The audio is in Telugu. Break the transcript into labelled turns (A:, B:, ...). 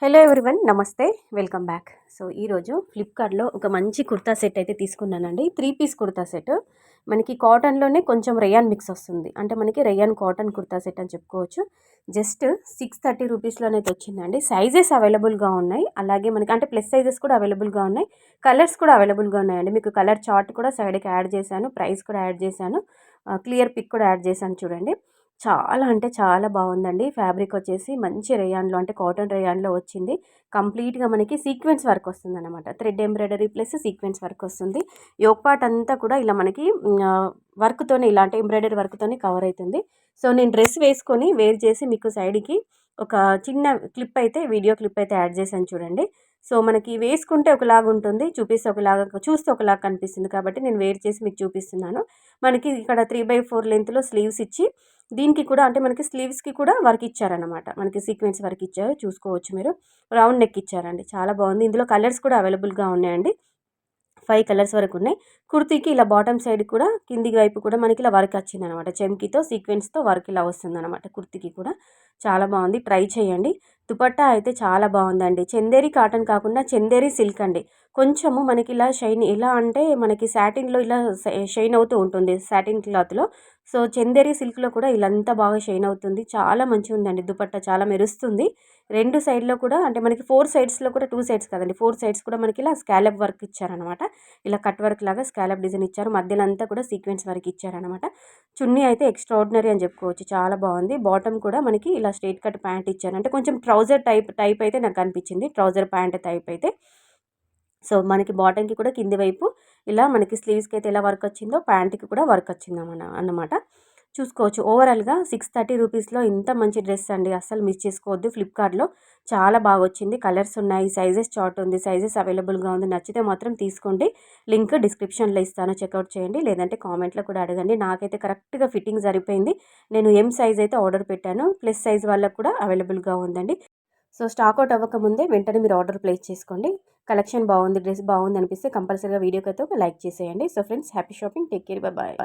A: హలో ఎవ్రీవన్, నమస్తే, వెల్కమ్ బ్యాక్. సో ఈరోజు ఫ్లిప్కార్ట్లో ఒక మంచి కుర్తా సెట్ అయితే తీసుకున్నానండి. 3 పీస్ కుర్తా సెట్. మనకి కాటన్లోనే కొంచెం రేయాన్ మిక్స్ వస్తుంది. అంటే మనకి రేయాన్ కాటన్ కుర్తా సెట్ అని చెప్పుకోవచ్చు. జస్ట్ 630 రూపీస్లోనైతే వచ్చిందండి. సైజెస్ అవైలబుల్గా ఉన్నాయి. అలాగే మనకి అంటే ప్లస్ సైజెస్ కూడా అవైలబుల్గా ఉన్నాయి. కలర్స్ కూడా అవైలబుల్గా ఉన్నాయండి. మీకు కలర్ చార్ట్ కూడా సైడ్కి యాడ్ చేశాను. ప్రైస్ కూడా యాడ్ చేశాను. క్లియర్ పిక్ కూడా యాడ్ చేశాను చూడండి. చాలా అంటే చాలా బాగుందండి. ఫ్యాబ్రిక్ వచ్చేసి మంచి రేయాన్‌లో అంటే కాటన్ రేయాన్‌లో వచ్చింది. కంప్లీట్‌గా మనకి సీక్వెన్స్ వర్క్ వస్తుందన్నమాట. Thread embroidery plus sequence work వస్తుంది. యోక్ పార్ట్ అంతా కూడా ఇలా మనకి వర్క్‌తోనే ఇలా అంటే ఎంబ్రాయిడరీ వర్క్‌తోనే కవర్ అయితుంది. సో నేను డ్రెస్ వేసుకొని వేర్ చేసి మీకు సైడ్‌కి ఒక చిన్న క్లిప్ అయితే వీడియో క్లిప్ అయితే యాడ్ చేశాను చూడండి. సో మనకి వేసుకుంటే ఒకలాగా ఉంటుంది. చూపిస్తే ఒకలాగా చూస్తే ఒకలాగా కనిపిస్తుంది. కాబట్టి నేను వేర్ చేసి మీకు చూపిస్తున్నాను. మనకి ఇక్కడ 3/4 లెంగ్త్‌లో స్లీవ్స్ ఇచ్చి దీనికి కూడా అంటే మనకి స్లీవ్స్‌కి కూడా వర్క్ ఇచ్చారనమాట. మనకి సీక్వెన్స్ వర్క్ ఇచ్చారు. చూసుకోవచ్చు మీరు. రౌండ్ నెక్ ఇచ్చారండి. చాలా బాగుంది. ఇందులో కలర్స్ కూడా అవైలబుల్‌గా ఉన్నాయండి. 5 కలర్స్ వరకు ఉన్నాయి. కుర్తీకి ఇలా బాటమ్ సైడ్ కూడా కింది వైపు కూడా మనకి ఇలా వర్క్ వచ్చిందనమాట. చెమ్కీతో సీక్వెన్స్‌తో వర్క్ ఇలా వస్తుందనమాట కుర్తీకి కూడా. చాలా బాగుంది. ట్రై చేయండి. దుపట్టా అయితే చాలా బాగుందండి. చందేరి కాటన్ కాకుండా చందేరి సిల్క్ అండి. కొంచెము మనకి ఇలా షైన్ ఎలా అంటే మనకి సాటిన్‌లో ఇలా షైన్ అవుతూ ఉంటుంది సాటిన్ క్లాత్‌లో. సో చందేరి సిల్క్‌లో కూడా ఇలా అంతా బాగా షైన్ అవుతుంది. చాలా మంచిగుందండి దుపట్టా. చాలా మెరుస్తుంది. 2 సైడ్‌లో కూడా అంటే మనకి 4 సైడ్స్‌లో కూడా 2 సైడ్స్ కదండి. 4 సైడ్స్ కూడా మనకి ఇలా స్కాలప్ వర్క్ ఇచ్చారనమాట. ఇలా కట్ వర్క్ లాగా స్కాలప్ డిజైన్ ఇచ్చారు. మధ్యలో అంతా కూడా సీక్వెన్స్ వర్క్ ఇచ్చారనమాట. చున్నీ అయితే ఎక్స్ట్రాఆర్డినరీ అని చెప్పుకోవచ్చు. చాలా బాగుంది. బాటమ్ కూడా మనకి ఇలా స్ట్రెయిట్ కట్ ప్యాంట్ ఇచ్చారు. అంటే కొంచెం ట్రౌజర్ టైప్ అయితే నాకు అనిపించింది. ట్రౌజర్ ప్యాంట్ టైప్ అయితే. సో మనకి బాటమ్‌కి కూడా కింది వైపు ఇలా మనకి స్లీవ్స్‌కి అయితే ఎలా వర్క్ వచ్చిందో ప్యాంట్‌కి కూడా వర్క్ వచ్చిందన్నమాట. చూసుకోవచ్చు. ఓవరాల్‌గా 630 రూపీస్‌లో ఇంత మంచి డ్రెస్ అండి. అస్సలు మిస్ చేసుకోవద్దు. ఫ్లిప్కార్ట్‌లో చాలా బాగా వచ్చింది. కలర్స్ ఉన్నాయి. సైజెస్ చార్ట్ ఉంది. సైజెస్ అవైలబుల్‌గా ఉంది. నచ్చితే మాత్రం తీసుకోండి. లింక్ డిస్క్రిప్షన్‌లో ఇస్తాను. చెక్అవుట్ చేయండి. లేదంటే కామెంట్‌లో కూడా అడగండి. నాకైతే కరెక్ట్‌గా ఫిట్టింగ్ సరిపోయింది. నేను ఎం సైజ్ అయితే ఆర్డర్ పెట్టాను. ప్లస్ సైజ్ వాళ్ళకి కూడా అవైలబుల్‌గా ఉందండి. సో స్టాక్ అవుట్ అవ్వకముందే వెంటనే మీరు ఆర్డర్ ప్లేస్ చేసుకోండి. కలెక్షన్ బాగుంది, డ్రెస్ బాగుంది అనిపిస్తే కంపల్సరీగా వీడియోకి అయితే ఒక లైక్ చేసేయండి. So friends, happy shopping. Take care. Bye bye.